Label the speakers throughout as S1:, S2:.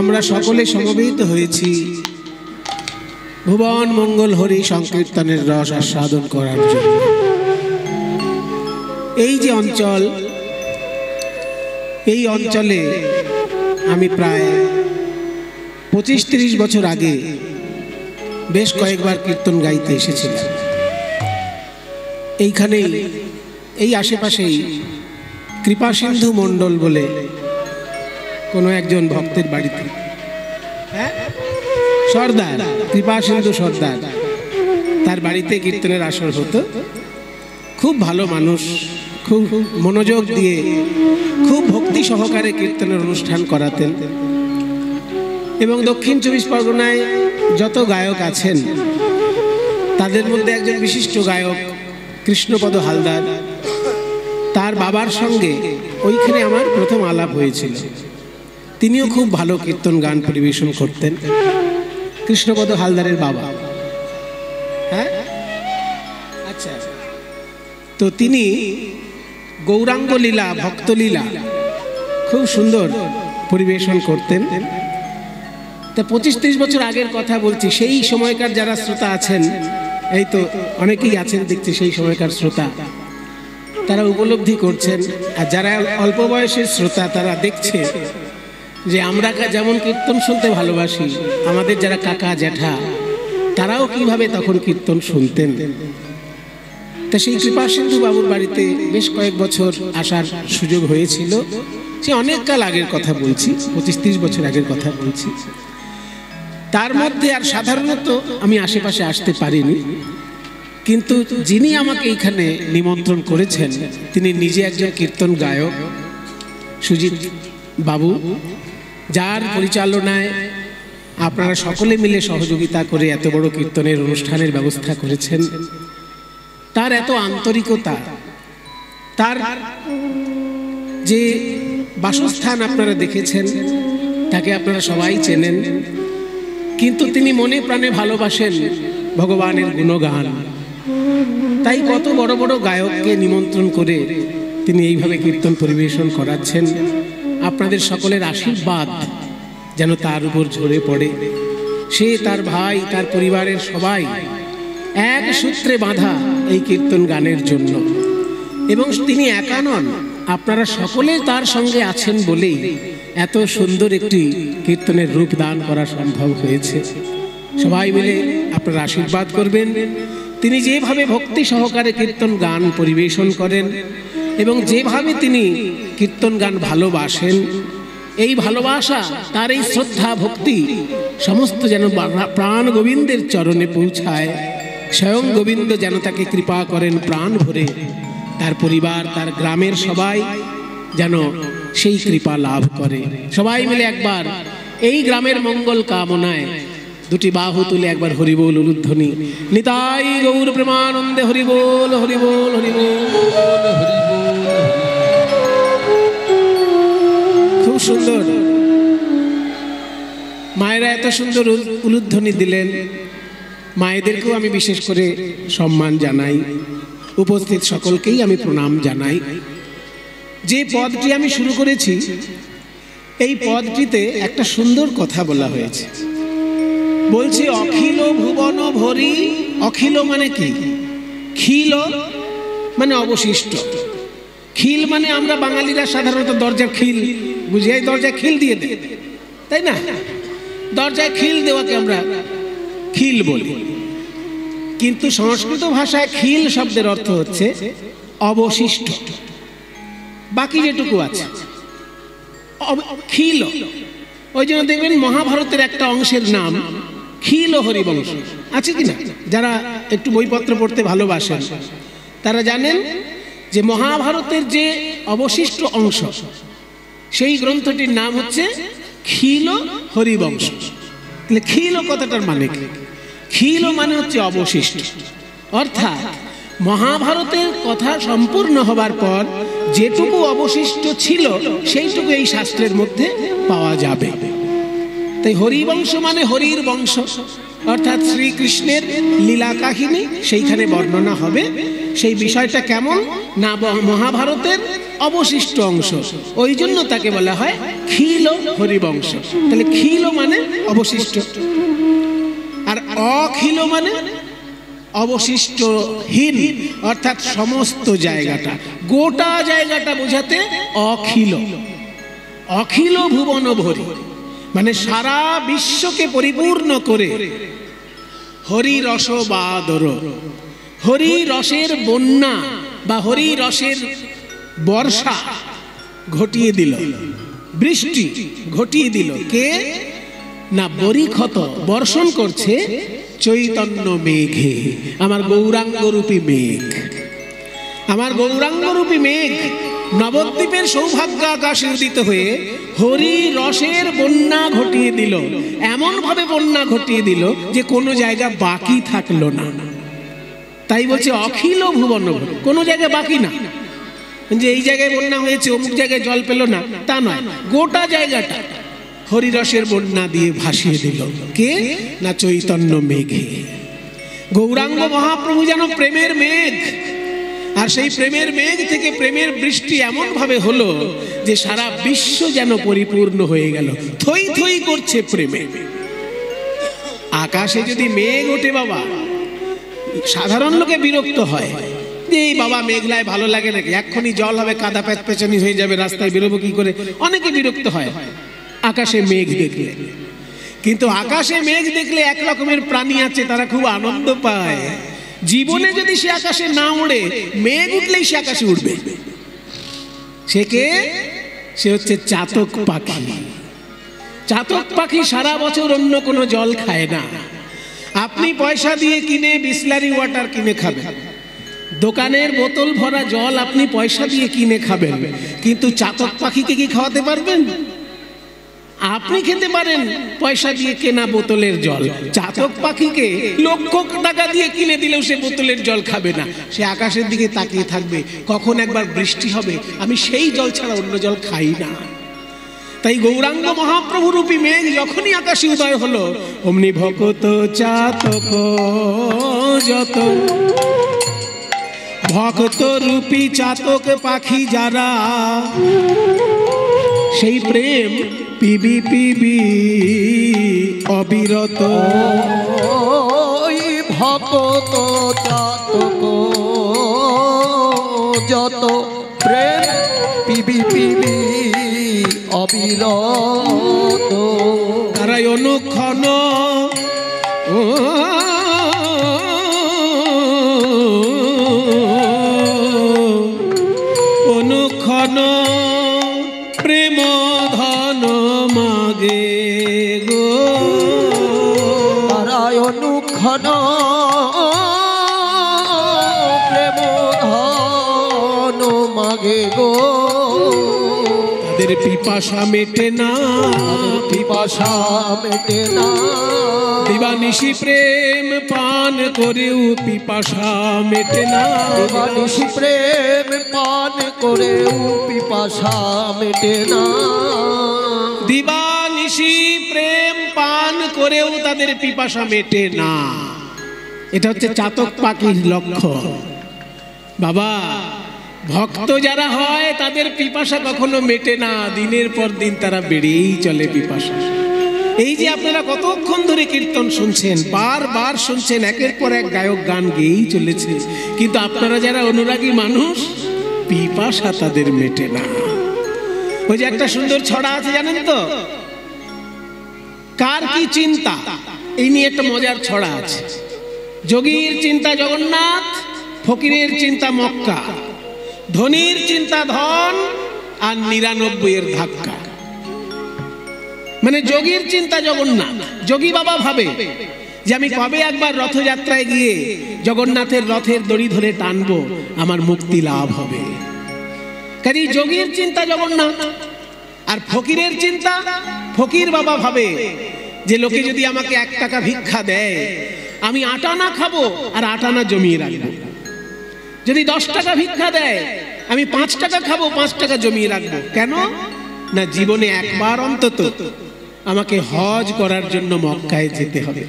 S1: আমরা সকলে সমবেত হয়েছি ভুবন মঙ্গল হরি সংকীর্তনের রস আস্বাদন করার জন্য। এই যে অঞ্চল, এই অঞ্চলে আমি প্রায় 25-30 বছর আগে বেশ কয়েকবার কীর্তন গাইতে এসেছিলাম। এইখানেই, এই আশেপাশেই কৃপাসিন্ধু মণ্ডল বলে কোনো একজন ভক্তের বাড়িতে, সর্দার কৃপাসিন্ধু সর্দার, তার বাড়িতে কীর্তনের আসর হতো। খুব ভালো মানুষ, খুব মনোযোগ দিয়ে খুব ভক্তি সহকারে কীর্তনের অনুষ্ঠান করাতেন। এবং দক্ষিণ 24 পরগনায় যত গায়ক আছেন তাদের মধ্যে একজন বিশিষ্ট গায়ক কৃষ্ণপদ হালদার, তার বাবার সঙ্গে ওইখানে আমার প্রথম আলাপ হয়েছিল। তিনিও খুব ভালো কীর্তন গান পরিবেশন করতেন, কৃষ্ণপদ হালদারের বাবা। হ্যাঁ, আচ্ছা। তো তিনি গৌরাঙ্গ লীলা, ভক্তলীলা খুব সুন্দর পরিবেশন করতেন। তা 25-30 বছর আগের কথা বলছি। সেই সময়কার যারা শ্রোতা আছেন, এই তো অনেকেই আছেন দেখছি সেই সময়কার শ্রোতা, তারা উপলব্ধি করছেন। আর যারা অল্প বয়সের শ্রোতা তারা দেখছে যে আমরা যেমন কীর্তন শুনতে ভালোবাসি, আমাদের যারা কাকা জ্যাঠা তারাও কিভাবে তখন কীর্তন শুনতেন। তা সেই কৃপাসিন্ধু বাবুর বাড়িতে বেশ কয়েক বছর আসার সুযোগ হয়েছিল। সে অনেক কাল আগের কথা বলছি, 25-30 বছর আগের কথা বলছি। তার মধ্যে আর সাধারণত আমি আশেপাশে আসতে পারিনি, কিন্তু যিনি আমাকে এইখানে নিমন্ত্রণ করেছেন তিনি নিজে একজন কীর্তন গায়ক, সুজিত বাবু, যার পরিচালনায় আপনারা সকলে মিলে সহযোগিতা করে এত বড় কীর্তনের অনুষ্ঠানের ব্যবস্থা করেছেন। তার এত আন্তরিকতা, তার যে বাসস্থান আপনারা দেখেছেন, তাকে আপনারা সবাই চেনেন, কিন্তু তিনি মনে প্রাণে ভালোবাসেন ভগবানের গুণগান। তাই কত বড় বড় গায়ককে নিমন্ত্রণ করে তিনি এইভাবে কীর্তন পরিবেশন করাচ্ছেন। আপনাদের সকলের আশীর্বাদ যেন তার উপর ঝরে পড়ে। সে, তার ভাই, তার পরিবারের সবাই এক সূত্রে বাঁধা এই কীর্তন গানের জন্য। এবং তিনি একা নন, আপনারা সকলে তার সঙ্গে আছেন বলেই এত সুন্দর একটি কীর্তনের রূপ দান করা সম্ভব হয়েছে। সবাই মিলে আপনারা আশীর্বাদ করবেন। তিনি যেভাবে ভক্তি সহকারে কীর্তন গান পরিবেশন করেন এবং যেভাবে তিনি কীর্তন গান ভালোবাসেন, এই ভালোবাসা, তার এই শ্রদ্ধা ভক্তি সমস্ত যেন প্রাণ গোবিন্দের চরণে পৌঁছায়। স্বয়ং গোবিন্দ যেন তাকে কৃপা করেন প্রাণ ভরে, তার পরিবার, তার গ্রামের সবাই যেন সেই কৃপা লাভ করে। সবাই মিলে একবার এই গ্রামের মঙ্গল কামনায় দুটি বাহু তুলে একবার হরিবোল উলুধ্বনি। নিতাই গৌর প্রেমানন্দে হরিবোল, হরিবোল, হরিবোল, হরিবোল। খুব সুন্দর মায়েরা এত সুন্দর উলুধ্বনি দিলেন। মায়েদেরকেও আমি বিশেষ করে সম্মান জানাই, উপস্থিত সকলকেই আমি প্রণাম জানাই। যে পদটি আমি শুরু করেছি, এই পদটিতে একটা সুন্দর কথা বলা হয়েছে। বলছি অখিল ভুবন ভরি। অখিল মানে কি? খিল মানে অবশিষ্ট। খিল মানে আমরা বাঙালিরা সাধারণত দরজার খিল বুঝি, এই দরজায় খিল দিয়ে দেয়, তাই না? দরজায় খিল দেওয়াকে আমরা খিল বলি। কিন্তু সংস্কৃত ভাষায় খিল শব্দের অর্থ হচ্ছে অবশিষ্ট, বাকি যেটুকু আছে খিল। ওই জন্য দেখবেন মহাভারতের একটা অংশের নাম খিল হরিবংশ আছে কিনা? যারা একটু বইপত্র পড়তে ভালোবাসেন তারা জানেন যে মহাভারতের যে অবশিষ্ট অংশ, সেই গ্রন্থটির নাম হচ্ছে খিল হরিবংশ। তাহলে খিল কথাটার মানে কি? খিল মানে হচ্ছে অবশিষ্ট, অর্থাৎ মহাভারতের কথা সম্পূর্ণ হবার পর যেটুকু অবশিষ্ট ছিল সেইটুকু এই শাস্ত্রের মধ্যে পাওয়া যাবে। তাই হরিবংশ মানে হরির বংশ, অর্থাৎ শ্রীকৃষ্ণের লীলা কাহিনী সেইখানে বর্ণনা হবে। সেই বিষয়টা কেমন না মহাভারতের অবশিষ্ট অংশ, ওই জন্য তাকে বলা হয় খিল হরিবংশ। তাহলে খিল মানে অবশিষ্ট, আর অখিল মানে অবশিষ্টহীন, অর্থাৎ সমস্ত জায়গাটা, গোটা জায়গাটা বোঝাতে অখিল। অখিল ভুবন ভরি মানে সারা বিশ্বকে পরিপূর্ণ করে হরি রস বাদর, হরি রসের বন্যা বা হরি রসের বর্ষা ঘটিয়ে দিল, বৃষ্টি ঘটিয়ে দিল। কে না বরিক্ষত বর্ষণ করছে চৈতন্য মেঘে, আমার গৌরাঙ্গরূপী মেঘ। আমার গৌরাঙ্গরূপী মেঘ নবদ্বীপের সৌভাগ্য আকাশে উদিত হয়ে হরি রসের বন্যা ঘটিয়ে দিল, এমন ভাবে বন্যা ঘটিয়ে দিল যে কোনো জায়গা বাকি থাকলো না। তাই বলছে অখিল ভুবন, কোনো জায়গা বাকি না, যে এই জায়গায় বন্যা হয়েছে অমুক জায়গায় জল পেল না তা নয়, গোটা জায়গাটা হরিরসের বন্যা দিয়ে ভাসিয়ে দিল। কে না চৈতন্য মেঘে। গৌরাঙ্গ মহাপ্রভু যেন প্রেমের মেঘ, আর সেই প্রেমের মেঘ থেকে প্রেমের বৃষ্টি এমন ভাবে হলো যে সারা বিশ্ব যেন পরিপূর্ণ হয়ে গেল, থই থই করছে প্রেমে। আকাশে যদি মেঘ ওঠে বাবা, সাধারণ লোকে বিরক্ত হয় যে এই বাবা মেঘলায় ভালো লাগে নাকি, এক্ষুনি জল হবে, কাদা পেছানি হয়ে যাবে, রাস্তায় বেরোবো কি করে, অনেকে বিরক্ত হয় আকাশে মেঘ দেখলে। কিন্তু আকাশে মেঘ দেখলে এক রকমের প্রাণী আছে, তারা খুব আনন্দ পায়। জীবনে যদি সে আকাশে না উড়ে, মেঘ উঠলেই সে আকাশে উঠবে। সে কে? সে হচ্ছে চাতক পাখি। চাতক পাখি সারা বছর অন্য কোনো জল খায় না। আপনি পয়সা দিয়ে কিনে বিসলারি ওয়াটার কিনে খাবেন, দোকানের বোতল ভরা জল আপনি পয়সা দিয়ে কিনে খাবেন, কিন্তু চাতক পাখিকে কি খাওয়াতে পারবেন? আপনি খেতে পারেন পয়সা দিয়ে কেনা বোতলের জল, চাতক পাখিকে লক্ষ টাকা দিয়ে কিনে দিলেও সে বোতলের জল খাবে না। সে আকাশের দিকে তাকিয়ে থাকবে, কখন একবার বৃষ্টি হবে, আমি সেই জল ছাড়া অন্য জল খাই না। তাই গৌরাঙ্গ মহাপ্রভু রূপী মেঘ যখনই আকাশে উদয় হলো, অমনি ভকত চাতক যত, ভক্ত রূপী চাতক পাখি যারা, সেই প্রেম পিবি পিবি অবিরত।
S2: ভক্ত চাতক যত, প্রেম পিবি পিবি অবিরত।
S1: তারাই অনুক্ষণ অনুক্ষণ প্রেম ধন মাগে গো,
S2: তারাই অনুক্ষণ প্রেম ধন মাগে গো।
S1: তাদের পিপাসা মেটে না,
S2: পিপাসা মেটে না,
S1: দিবানিশি প্রেম পান করেও পিপাসা মেটে না।
S2: দিবানিশি প্রেম পান করেও পিপাসা মেটে না।
S1: দিবানিশি প্রেম পান করেও তাদের পিপাসা মেটে না। এটা হচ্ছে চাতক পাখির লক্ষণ। বাবা, ভক্ত যারা হয় তাদের পিপাসা কখনো মেটে না, দিনের পর দিন তারা বেড়েই চলে পিপাসা। এই যে আপনারা কতক্ষণ ধরে কীর্তন শুনছেন, বারবার শুনছেন, একের পর এক গায়ক গান গেয়েই চলেছে, কিন্তু আপনারা যারা অনুরাগী মানুষ, পিপাসা তাদের মেটে না। ওই যে একটা সুন্দর ছড়া আছে জানেন তো, কার কি চিন্তা, এই নিয়ে একটা মজার ছড়া আছে। যোগীর চিন্তা জগন্নাথ, ফকিরের চিন্তা মক্কা, ধনীর চিন্তা ধন, আর 99-এর ধাক্কা। মানে যোগীর চিন্তা জগন্নাথ, যোগী বাবা ভাবে যে আমি কবে একবার রথযাত্রায় গিয়ে জগন্নাথের রথের দড়ি ধরে টানবো, আমার মুক্তি লাভ হবে। কাজে যোগীর চিন্তা জগন্নাথ। আর ফকিরের চিন্তা, ফকির বাবা ভাবে যে লোকে যদি আমাকে 1 টাকা ভিক্ষা দেয়, আমি 8 আনা খাবো আর 8 আনা জমিয়ে রাখবো। যদি 10 টাকা ভিক্ষা দেয়, আমি 5 টাকা খাবো, 5 টাকা জমিয়ে রাখবো। কেন না, জীবনে একবার অন্তত আমাকে হজ করার জন্য মক্কায় যেতে হবে।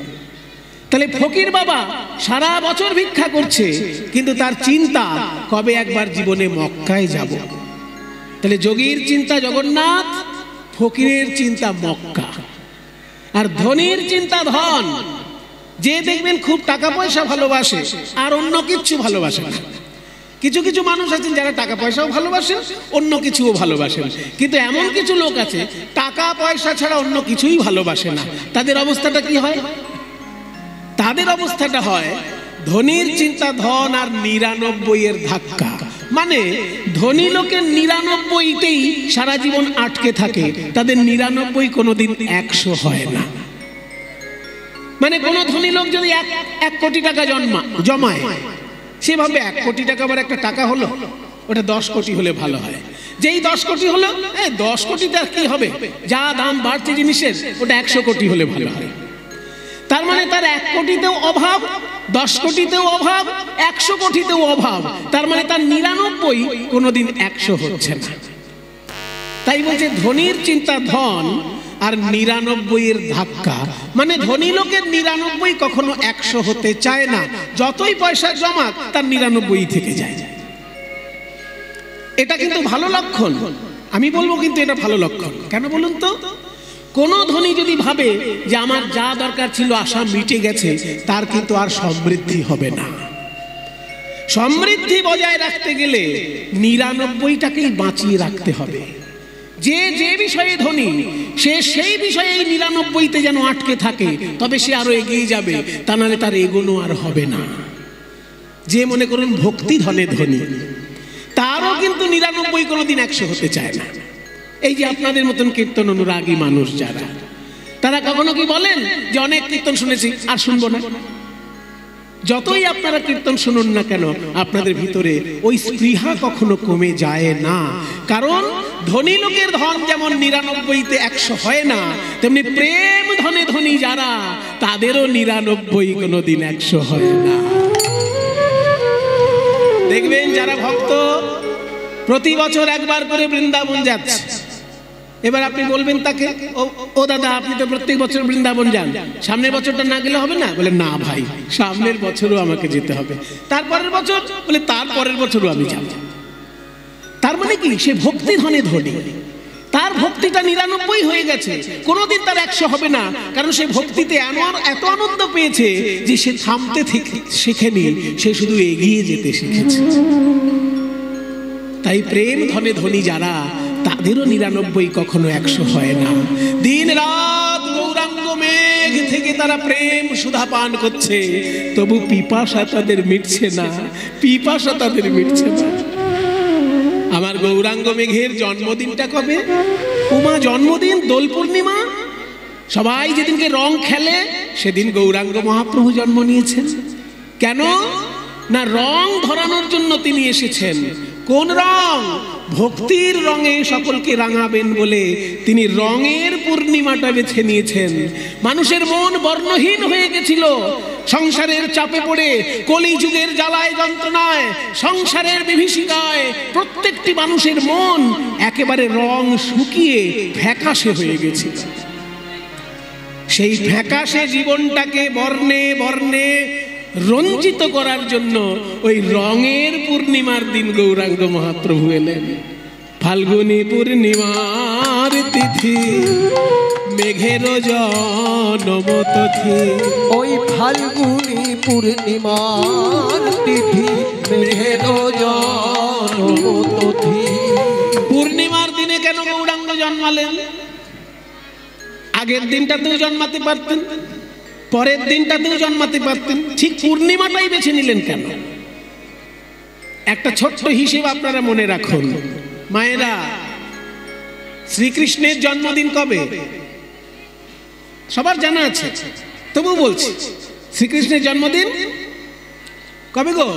S1: তাহলে ফকির বাবা সারা বছর ভিক্ষা করছে, কিন্তু তার চিন্তা কবে একবার জীবনে মক্কায় যাব। তাহলে যোগীর চিন্তা জগন্নাথ, ফকিরের চিন্তা মক্কা, আর ধনীর চিন্তা ধন। যে দেখবেন খুব টাকা পয়সা ভালোবাসে আর অন্য কিচ্ছু ভালোবাসে না। কিছু কিছু মানুষ আছেন যারা টাকা পয়সাও ভালোবাসেন, অন্য কিছুও ভালোবাসেন, কিন্তু এমন কিছু লোক আছে টাকা পয়সা ছাড়া অন্য কিছুই ভালোবাসে না। তাদের অবস্থাটা কি হয়? তাদের অবস্থাটা হয় ধনীর চিন্তা ধন আর 99 ধাক্কা। মানে ধনী লোকের 99তেই সারা জীবন আটকে থাকে, তাদের 99 কোনোদিন 100 হয় না। মানে কোন ধনী লোক যদি 1 কোটি টাকা জমায়, সে ভাবে 1 কোটি টাকা আবার একটা টাকা হলো, ওটা 10 কোটি হলে ভালো হয়। যেই 10 কোটি হলো, 10 কোটিতে আর কি হবে, যা দাম বাড়ছে জিনিসের, ওটা 100 কোটি হলে ভালো হয়। তার মানে তার 1 কোটিতেও অভাব, 10 কোটিতেও অভাব, 100 কোটিতেও অভাব। তার মানে তার 99 কোনোদিন 100 হচ্ছে না। তাই বলছে ধনীর চিন্তা ধন আর 99 ধাক্কা। মানে ধনী লোকের 99 কখনো 100 হতে চায় না, যতই পয়সা জমা তার 99 থেকে যায়। এটা কিন্তু ভালো লক্ষণ, আমি বলবো কিন্তু এটা ভালো লক্ষণ। কেন বলুন তো? কোন ধনী যদি ভাবে যে আমার যা দরকার ছিল আশা মিটে গেছে, তার কিন্তু আর সমৃদ্ধি হবে না। সমৃদ্ধি বজায় রাখতে গেলে 99টাকেই বাঁচিয়ে রাখতে হবে। যে যে বিষয়ে ধনী, সে সেই বিষয়ে 99তে যেন আটকে থাকে, তবে সে আরো এগিয়ে যাবে, তা নাহলে তার এগোনো আর হবে না। যে মনে করুন ভক্তি ধনে ধনী, তারও কিন্তু 99 কোনোদিন 100 হতে চায় না। এই যে আপনাদের মতন কীর্তন অনুরাগী মানুষ যারা, তারা কখনো কি বলেন যে অনেক কীর্তন শুনেছি আর শুনবো না? যতই আপনারা কীর্তন শুনুন না কেন, আপনাদের ভিতরে ওই স্পৃহা কখনো কমে যায় না। কারণ ধনী লোকের ধন যেমন 99তে 100 হয় না, তেমনি প্রেম ধনে ধনী যারা, তাদেরও 99 কোনোদিন 100 হয় না। দেখবেন যারা ভক্ত প্রতি বছর একবার করে বৃন্দাবন যাচ্ছে, এবার আপনি বলবেন তাকে, ও দাদা আপনি তো প্রত্যেক বছর বৃন্দাবন যান, সামনের বছরটা না গেলে হবে না? বলে না ভাই, সামনের বছরও আমাকে যেতে হবে। তারপরের বছর? বলে তারপরের বছরও আমি যাব। তার মানে কি? সে ভক্তি ধনে ধনী, তার ভক্তিটা 99 হয়ে গেছে, কোনোদিন তার 100 হবে না। কারণ সে ভক্তিতে এত আনন্দ পেয়েছে যে সে থামতে শেখেনি, সে শুধু এগিয়ে যেতে শিখেছে। তাই প্রেম ধনে ধনী যারা, তাদেরও 99 কখনো 100 হয় না। দিন রাত গৌরাঙ্গ মেঘ থেকে তারা প্রেম সুধা পান করছে, তবু পিপাসা তাদের মিটছে না, পিপাসা তাদের মিটছে না। আমার গৌরাঙ্গ মেঘের জন্মদিনটা কবে? উমা জন্মদিন দোল পূর্ণিমা। সবাই যেদিনকে রং খেলে, সেদিন গৌরাঙ্গ মহাপ্রভু জন্ম নিয়েছেন। কেন না? রং ধরানোর জন্য তিনি এসেছেন। কোন রং? ভক্তির রঙে সকলকে রাঙাবেন বলে তিনি রঙের পূর্ণিমাটা বেছে নিয়েছেন। মানুষের মন বর্ণহীন হয়ে গেছিল সংসারের চাপে পড়ে, কলিযুগের জ্বালায় যন্ত্রণায়, সংসারের বিভীষিকায় প্রত্যেকটি মানুষের মন একেবারে রং শুকিয়ে ফ্যাকাশে হয়ে গেছে। সেই ফ্যাকাশে জীবনটাকে বর্ণে বর্ণে রঞ্জিত করার জন্য ওই রঙের পূর্ণিমার দিন গৌরাঙ্গ মহাপ্রভু এলেন। ফাল্গুনী পূর্ণিমার তিথি, মেঘের জনম তিথি।
S2: ওই ফাল্গুনী পূর্ণিমার তিথি, মেঘের জনম তিথি।
S1: পূর্ণিমার দিনে কেন গৌরাঙ্গ জন্মালেন? আগের দিনটাতেও জন্মাতে পারতেন, পরের দিনটাতেও জন্মাতে পারতেন, ঠিক পূর্ণিমাটাই বেছে নিলেন কেন? একটা ছোট্ট হিসেব আপনারা মনে রাখুন মায়েরা, শ্রীকৃষ্ণের জন্মদিন কবে? সবার জানা আছে, তবু বলছি, শ্রীকৃষ্ণের জন্মদিন কবে গো?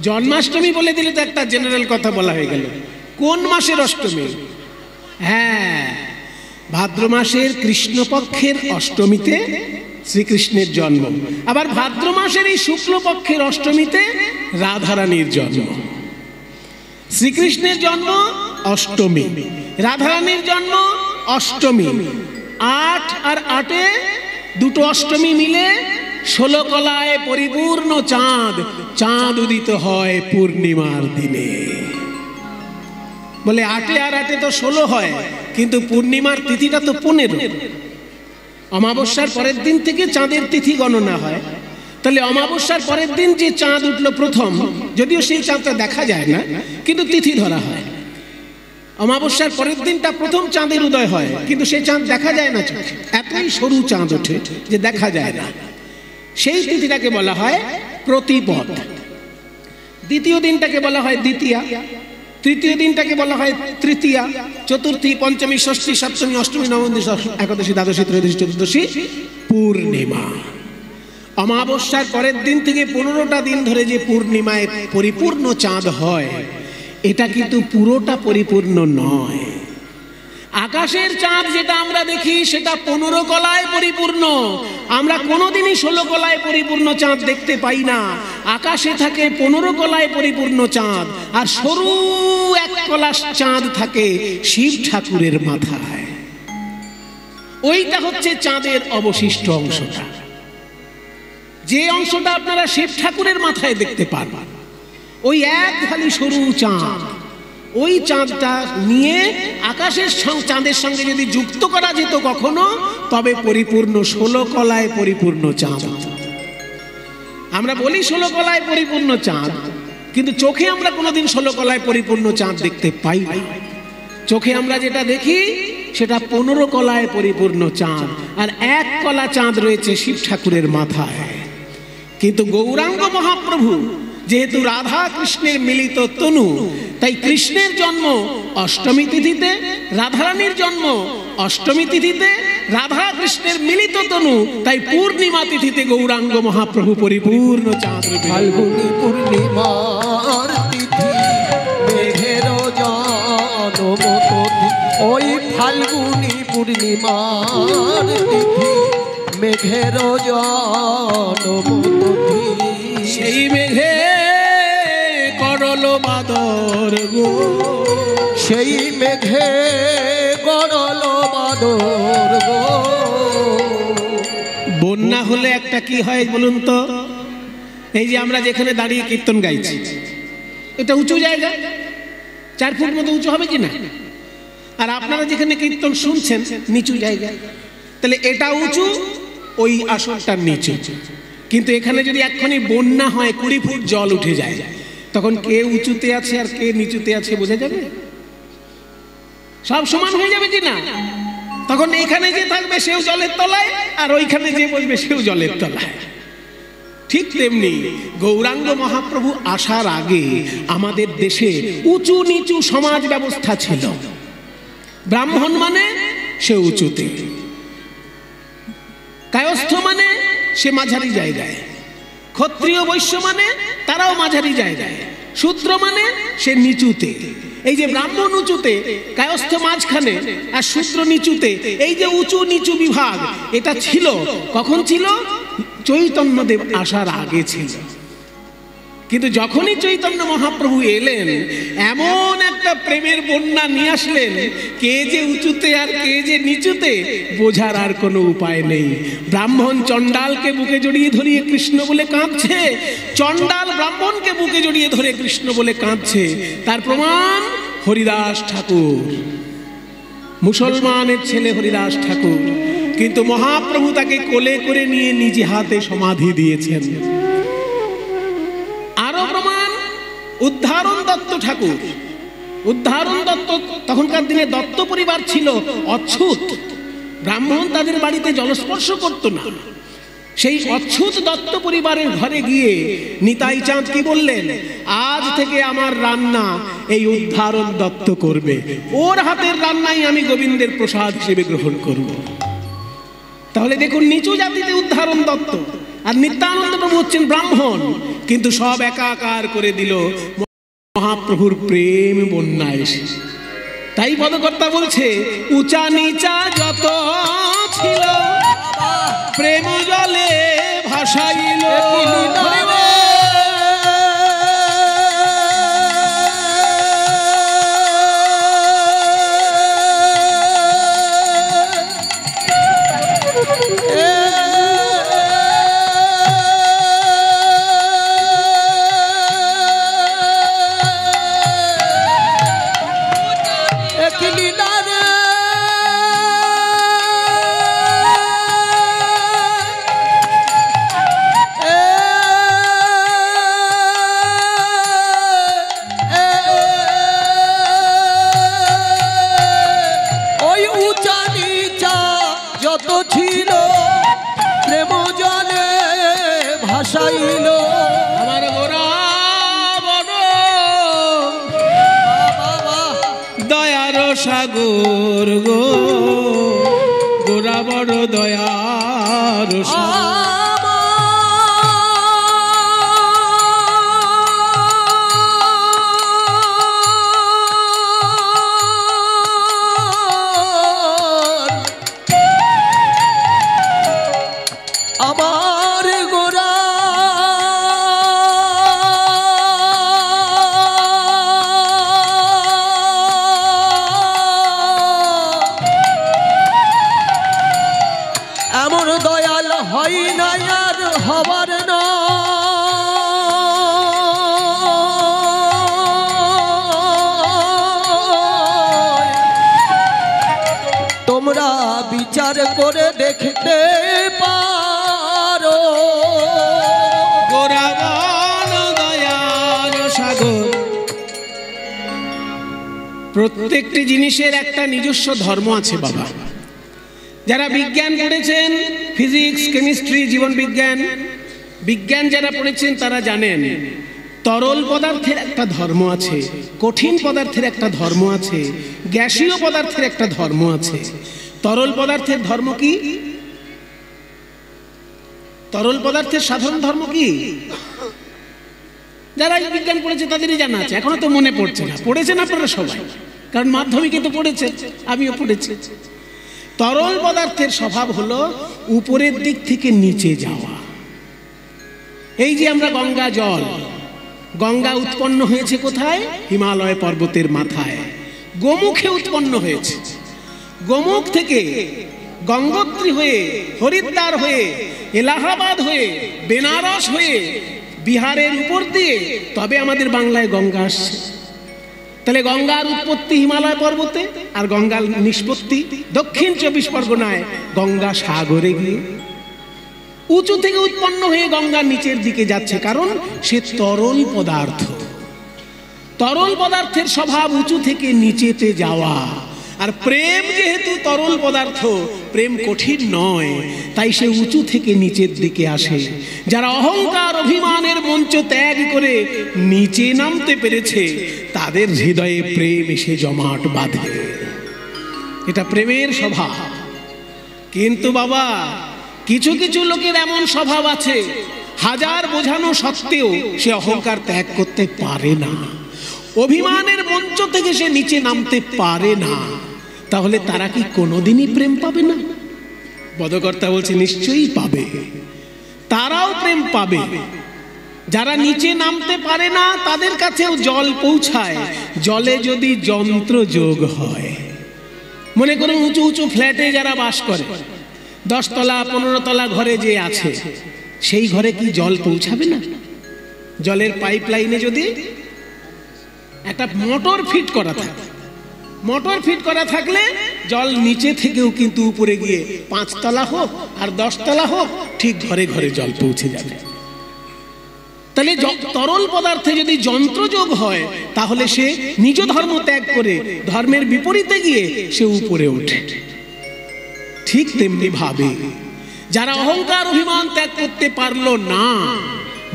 S1: জন্মাষ্টমী বলে দিলে তো একটা জেনারেল কথা বলা হয়ে গেল। কোন মাসের অষ্টমী? হ্যাঁ, ভাদ্র মাসের কৃষ্ণপক্ষের অষ্টমীতে শ্রীকৃষ্ণের জন্ম। আবার ভাদ্র মাসের এই শুক্লপক্ষের অষ্টমীতে রাধারানীর জন্ম। শ্রীকৃষ্ণের জন্ম অষ্টমী, রাধারানীর জন্ম অষ্টমী। 8 আর 8 দুটো অষ্টমী মিলে ষোলো কলায় পরিপূর্ণ চাঁদ, চাঁদ উদিত হয় পূর্ণিমার দিনে। বলে 8 আর 8 তো 16 হয়, কিন্তু পূর্ণিমার তিথিটা তো 15। অমাবস্যার পরের দিন থেকে চাঁদের তিথি গণনা হয়। তাহলে অমাবস্যার পরের দিন যে চাঁদ উঠলো প্রথম, যদিও সেই চাঁদটা দেখা যায় না, কিন্তু তিথি ধরা হয়। অমাবস্যার পরের দিনটা প্রথম চাঁদের উদয় হয়, কিন্তু সেই চাঁদ দেখা যায় না চোখে, এতই সরু চাঁদ ওঠে যে দেখা যায় না। সেই তিথিটাকে বলা হয় প্রতিপদ। দ্বিতীয় দিনটাকে বলা হয় দ্বিতীয়া, তৃতীয় দিনটাকে বলা হয় তৃতীয়া, চতুর্থী, পঞ্চমী, ষষ্ঠী, সপ্তমী, অষ্টমী, নবমী, একাদশী, দ্বাদশী, ত্রয়োদশী, চতুর্দশী পূর্ণিমা। অমাবস্যার পরের দিন থেকে 15টা দিন ধরে যে পূর্ণিমায় পরিপূর্ণ চাঁদ হয়, এটা কিন্তু পুরোটা পরিপূর্ণ নয়। আকাশের চাঁদ যেটা আমরা দেখি সেটা 15 কলায় পরিপূর্ণ। আমরা কোনোদিনই 16 কলায় পরিপূর্ণ চাঁদ দেখতে পাই না। আকাশে থাকে 15 কলায় পরিপূর্ণ চাঁদ, আর সরু 1 কলা চাঁদ থাকে শিব ঠাকুরের মাথায়। ওইটা হচ্ছে চাঁদের অবশিষ্ট অংশটা, যে অংশটা আপনারা শিব ঠাকুরের মাথায় দেখতে পান। ওই এক খালি সরু চাঁদ, ওই চাঁদটা নিয়ে আকাশের চাঁদের সঙ্গে যদি যুক্ত করা যেত কখনো, তবে পরিপূর্ণ 16 কলায় পরিপূর্ণ চাঁদ। আমরা বলি 16 কলায় পরিপূর্ণ চাঁদ, কিন্তু চোখে আমরা কোনোদিন 16 কলায় পরিপূর্ণ চাঁদ দেখতে পাই না। চোখে আমরা যেটা দেখি সেটা 15 কলায় পরিপূর্ণ চাঁদ, আর 1 কলা চাঁদ রয়েছে শিব ঠাকুরের মাথায়। কিন্তু গৌরাঙ্গ মহাপ্রভু যেহেতু রাধা কৃষ্ণের মিলিত তনু, তাই কৃষ্ণের জন্ম অষ্টমী তিথিতে, রাধারানীর জন্ম অষ্টমী তিথিতে, রাধা কৃষ্ণের মিলিত তনু, তাই পূর্ণিমা তিথিতে গৌরাঙ্গ মহাপ্রভু পরিপূর্ণ চাঁদ।
S2: ফাল্গুনী পূর্ণিমার তিথি মেঘের জনম তিথি, ওই ফাল্গুনী পূর্ণিমার তিথি মেঘের জনম তিথি।
S1: সেই মেঘে করল বাদর গো,
S2: সেই মেঘে করল বাদর গো।
S1: বন্যা হলে একটা কি হয় বলুন তো? এই যে আমরা যেখানে দাঁড়িয়ে কীর্তন গাইছি, এটা উঁচু জায়গা, 4 ফুট মতো উঁচু হবে কি না? আর আপনারা যেখানে কীর্তন শুনছেন নিচু জায়গা, তাহলে এটা উঁচু, ওই আসনটার নিচু। কিন্তু এখানে যদি এক্ষুনি বন্যা হয়, 20 ফুট জল উঠে যায়, তখন কে উঁচুতে আছে আর কে নিচুতে আছে বোঝা যাবে? সব সমান হয়ে যাবে কি না? তখন এখানে যে থাকবে সেও জলের তলায়, আর ওইখানে যে বসবে সেও জলের তলায়। ঠিক তেমনি গৌরাঙ্গ মহাপ্রভু আসার আগে আমাদের দেশে উঁচু নিচু সমাজ ব্যবস্থা ছিল। ব্রাহ্মণ মানে সে উঁচুতে, কায়স্থ মানে সে মাঝারি জায়গায়, ক্ষত্রিয় বৈশ্য মানে তারাও মাঝারি জায়গায়, শূদ্র মানে সে নিচুতে। এই যে ব্রাহ্মণ উঁচুতে, কায়স্থ মাঝখানে, আর শূদ্র নিচুতে, এই যে উঁচু নিচু বিভাগ, এটা ছিল কখন ছিল? চৈতন্যদেব আসার আগে ছিল। কিন্তু যখনই চৈতন্য মহাপ্রভু এলেন, এমন একটা প্রেমের বন্যা নিয়ে আসলেন, কে যে উঁচুতে আর কে যে নিচুতে বোঝার আর কোনো উপায় নেই। ব্রাহ্মণ চণ্ডালকে বুকে জড়িয়ে ধরিয়ে কৃষ্ণ বলে কাঁদছে, চণ্ডাল ব্রাহ্মণকে বুকে জড়িয়ে ধরে কৃষ্ণ বলে কাঁদছে। তার প্রমাণ হরিদাস ঠাকুর, মুসলমানের ছেলে হরিদাস ঠাকুর, কিন্তু মহাপ্রভু তাকে কোলে করে নিয়ে নিজে হাতে সমাধি দিয়েছেন। আরো প্রমাণ উদ্ধারণ দত্ত ঠাকুর। উদ্ধারণ দত্ত, তখনকার দিনে দত্ত পরিবার ছিল অচ্ছুত, ব্রাহ্মণ তাদের বাড়িতে জলস্পর্শ করত না। সেই অচ্ছুত দত্ত পরিবারের ঘরে গিয়ে নিতাই চাঁদ কি বললেন? আজ থেকে আমার রান্না এই উদ্ধারণ দত্ত করবে, ওর হাতের রান্নাই আমি গোবিন্দের প্রসাদ হিসেবে গ্রহণ করব। তাহলে দেখুন, নিচু জাতিতে উদ্ধারণ দত্ত, আর নিত্যানন্দ প্রভু হচ্ছেন ব্রাহ্মণ, কিন্তু সব একাকার করে দিল মহাপ্রভুর প্রেম বন্যায়। তাই পদকর্তা বলছে, উঁচা নিচা যত ছিল প্রেম জলে ভাসাইল। সাগর গো, গোরা বড় দয়ার সাগর।
S2: আমার গোরা এমন দয়াল হয় না আর হবার না। তোমরা বিচার করে দেখতে পারো,
S1: গোরা বড় দয়ার সাগর। প্রত্যেকটি জিনিসের একটা নিজস্ব ধর্ম আছে বাবা। যারা বিজ্ঞান পড়েছেন, ফিজিক্স, কেমিস্ট্রি, জীবন বিজ্ঞান, বিজ্ঞান যারা পড়েছেন তারা জানেন তরল পদার্থের একটা ধর্ম আছে, কঠিন পদার্থের একটা ধর্ম আছে, গ্যাসীয় পদার্থের একটা ধর্ম আছে। তরল পদার্থের ধর্ম কি? তরল পদার্থের সাধারণ ধর্ম কি? যারা বিজ্ঞান পড়েছে তাদেরই জানা আছে, এখনো তো মনে পড়ছে না। পড়েছেন আপনারা সবাই, কারণ মাধ্যমিকে তো পড়েছেন, আমিও পড়েছি। তরল পদার্থের স্বভাব হলো উপরের দিক থেকে নিচে যাওয়া। এই যে আমরা গঙ্গা জল, গঙ্গা উৎপন্ন হয়েছে কোথায়? হিমালয় পর্বতের মাথায়, গোমুখে উৎপন্ন হয়েছে। গোমুখ থেকে গঙ্গোত্রী হয়ে, হরিদ্বার হয়ে, এলাহাবাদ হয়ে, বেনারস হয়ে, বিহারের উপর দিয়ে তবে আমাদের বাংলায় গঙ্গা আসছে। তাহলে গঙ্গার উৎপত্তি হিমালয় পর্বতে, আর গঙ্গার নিষ্পত্তি দক্ষিণ 24 পরগনায় গঙ্গা সাগরে গিয়ে। উঁচু থেকে উৎপন্ন হয়ে গঙ্গা নিচের দিকে যাচ্ছে, কারণ সে তরল পদার্থ। তরল পদার্থের স্বভাব উঁচু থেকে নিচেতে যাওয়া। আর প্রেম যেহেতু তরল পদার্থ, প্রেম কঠিন নয়, তাই সে উঁচু থেকে নিচের দিকে আসে। যারা অহংকার অভিমানের মঞ্চ ত্যাগ করে নিচে নামতে পেরেছে, তাদের হৃদয়ে প্রেম এসে জমাট বাঁধে। এটা প্রেমের স্বভাব। কিন্তু বাবা, কিছু কিছু লোকের এমন স্বভাব আছে, হাজার বোঝানো সত্ত্বেও সে অহংকার ত্যাগ করতে পারে না, অভিমানের মঞ্চ থেকে সে নিচে নামতে পারে না। তাহলে তারা কি কোনোদিনই প্রেম পাবে না? বদকর্তা বলছে নিশ্চয়ই পাবে, তারাও প্রেম পাবে। যারা নিচে নামতে পারে না তাদের কাছেও জল পৌঁছায়, জলে যদি যন্ত্র যোগ হয়। মনে করুন উঁচু উঁচু ফ্ল্যাটে যারা বাস করে, 10 তলা 15 তলা ঘরে যে আছে, সেই ঘরে কি জল পৌঁছাবে না? জলের পাইপ লাইনে যদি একটা মোটর ফিট করা থাকে, মোটর ফিট করা থাকলে জল নিচে থেকেও কিন্তু উপরে গিয়ে 5 তলা হোক আর 10 তলা হোক, ঠিক ঘরে ঘরে জল পৌঁছে যাবে। তাহলে তরল পদার্থে যদি যন্ত্রযোগ হয়, তাহলে সে নিজ ধর্ম ত্যাগ করে ধর্মের বিপরীতে গিয়ে সে উপরে ওঠে। ঠিক তেমনি ভাবে যারা অহংকার অভিমান ত্যাগ করতে পারলো না,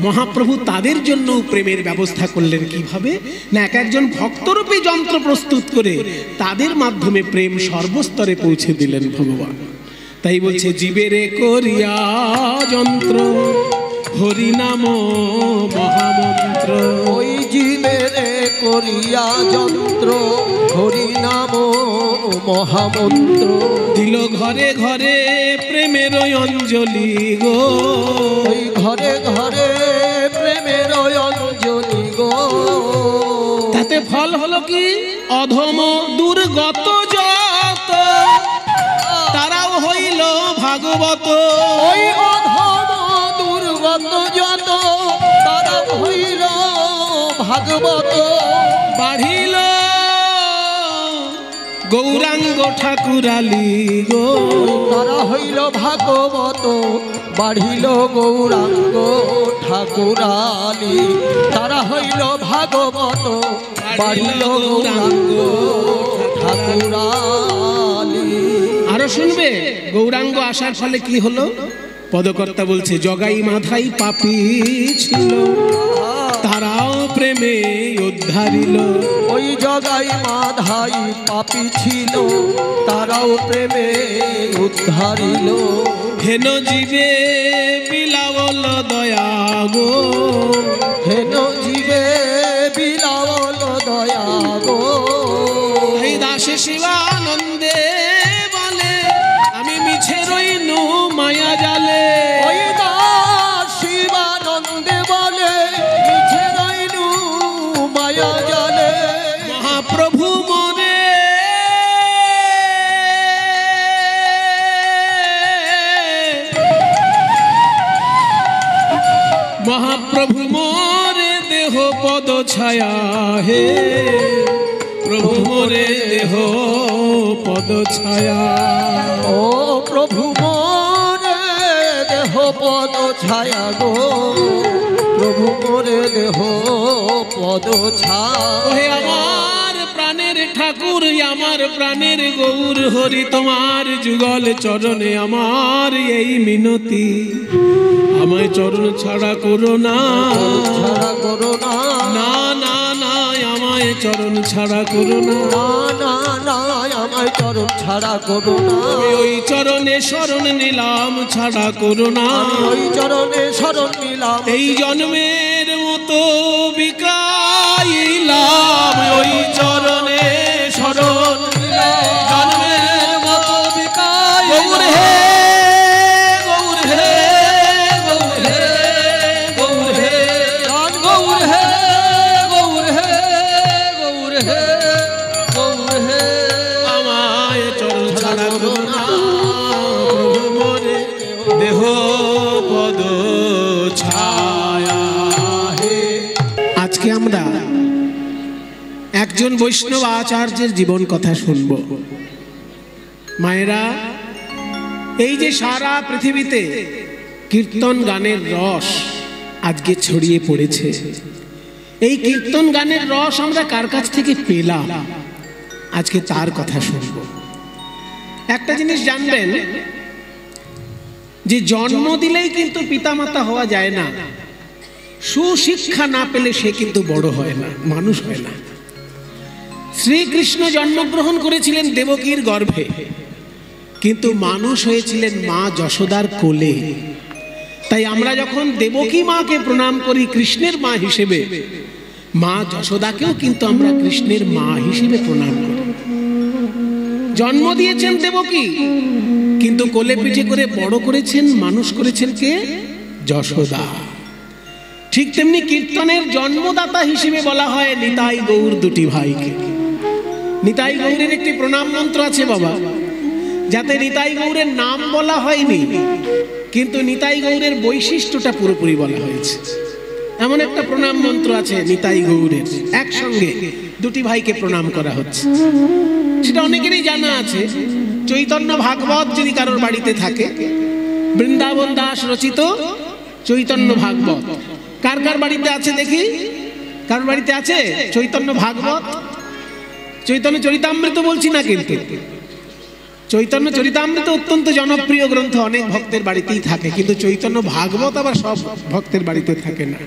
S1: মহাপ্রভু তাদের জন্য প্রেমের ব্যবস্থা করলেন। কিভাবে না, এক একজন ভক্তরূপী যন্ত্র প্রস্তুত করে তাদের মাধ্যমে প্রেম সর্বস্তরে পৌঁছে দিলেন ভগবান। তাই বলছে জীবেরে করিয়া যন্ত্র হরিনাম মহামন্ত্র।
S2: ওই জীবেরে করিয়া যন্ত্র হরিনাম মহামন্ত্র।
S1: দিল ঘরে ঘরে প্রেমের অঞ্জলি গো,
S2: ওই ঘরে ঘরে প্রেমের অঞ্জলি গো।
S1: তাতে ফল হলো কি? অধম দুর্গত যত তারাও হইল ভাগবত।
S2: ওই অধম দুর্গত যত তারা হইল ভাগবত।
S1: বাড়িল গৌরাঙ্গ ঠাকুরালি গো,
S2: তারা হইল ভাগবত। বাড়িল গৌরাঙ্গ ঠাকুরালি, তারা হইল ভাগবত। বাড়িল গৌরাঙ্গ ঠাকুরালি।
S1: আরো শুনবে গৌরাঙ্গ আসার ফলে কি হলো? পদকর্তা বলছে জগাই মাথায় পাপী ছিল, তারাও প্রেমে উদ্ধারিল।
S2: ওই জগাই মাধাই পাপী ছিল, তারাও প্রেমে উদ্ধারিল।
S1: হেন জীবে বিলাবল দয়া গো,
S2: হেন জীবে বিলাবল দয়া গো।
S1: এই দাসে শিবানন্দে বলে আমি মিছে রইনু মায়া জালে।
S2: ওই দাস শিবানন্দে বলে মিছে রইনু মায়া জালে।
S1: মহাপ্রভু মনে মহাপ্রভু মোরে দেহ পদ ছায়া হে, প্রভু মোরে দেহ পদ ছায়া।
S2: ও প্রভু মোরে দেহ পদ ছায়া গো, প্রভু মোরে দেহ পদ ছায়া।
S1: ওহে আমার প্রাণের ঠাকুর, আমার প্রাণের গৌর হরি, তোমার যুগল চরণে আমার এই মিনতি। আমায় চরণ ছাড়া করো না,
S2: ছাড়া করো না,
S1: না না না আমায় চরণ ছাড়া করো না।
S2: না না না আমায় চরণ ছাড়া করো না।
S1: আমি ওই চরণে শরণ নিলাম, ছাড়া করো না।
S2: আমি ওই চরণে শরণ নিলাম,
S1: এই জন্মের মতো বিকাইলাম। ওই চরণে শরণ জন্মের মতো বিকাই। গৌর হে গৌর হে গৌর হে গৌর হে
S2: গৌর হে গৌর হে গৌর হে গৌর হে।
S1: আমায় চরণ ছাড়া করো না, প্রভু মোরে দেহ পদ ছায়া হে। আজকে আমরা একজন বৈষ্ণব আচার্যের জীবন কথা শুনব। মায়েরা, এই যে সারা পৃথিবীতে কীর্তন গানের রস আজকে ছড়িয়ে পড়েছে, এই কীর্তন গানের রস আমরা কার কাছ থেকে পেলাম, আজকে তার কথা শুনব। একটা জিনিস জানবেন যে জন্ম দিলেই কিন্তু পিতামাতা হওয়া যায় না। সুশিক্ষা না পেলে সে কিন্তু বড় হয় না, মানুষ হয় না। শ্রীকৃষ্ণ জন্মগ্রহণ করেছিলেন দেবকীর গর্ভে, কিন্তু মানুষ হয়েছিলেন মা যশোদার কোলে। তাই আমরা যখন দেবকী মাকে প্রণাম করি কৃষ্ণের মা হিসেবে, মা যশোদাকেও কিন্তু আমরা কৃষ্ণের মা হিসেবে প্রণাম করি। জন্ম দিয়েছেন দেবকী, কিন্তু কোলে পিঠে করে বড় করেছেন, মানুষ করেছেন কে? যশোদা। ঠিক তেমনি কীর্তনের জন্মদাতা হিসেবে বলা হয় নিতাই গৌর দুটি ভাইকে। নিতাই গৌরের একটি প্রণাম মন্ত্র আছে বাবা, যাতে নিতাই গৌরের নাম বলা হয়নি, কিন্তু নিতাই গৌরের বৈশিষ্ট্যটা পুরোপুরি বলা হয়েছে। এমন একটা প্রণাম মন্ত্র আছে নিতাই গৌরের, একসঙ্গে দুটি ভাইকে প্রণাম করা হচ্ছে। সেটা অনেকেরই জানা আছে। চৈতন্য ভাগবত যদি কারোর বাড়িতে থাকে, বৃন্দাবন দাস রচিত চৈতন্য ভাগবত কার কার বাড়িতে আছে দেখি? কারোর বাড়িতে আছে চৈতন্য ভাগবত? চৈতন্য চরিতামৃত বলছি না, কিন্তু চৈতন্য চরিতামৃত অত্যন্ত জনপ্রিয় গ্রন্থ, অনেক ভক্তের বাড়িতেই থাকে, কিন্তু চৈতন্য ভাগবত আবার সব ভক্তের বাড়িতে থাকে না।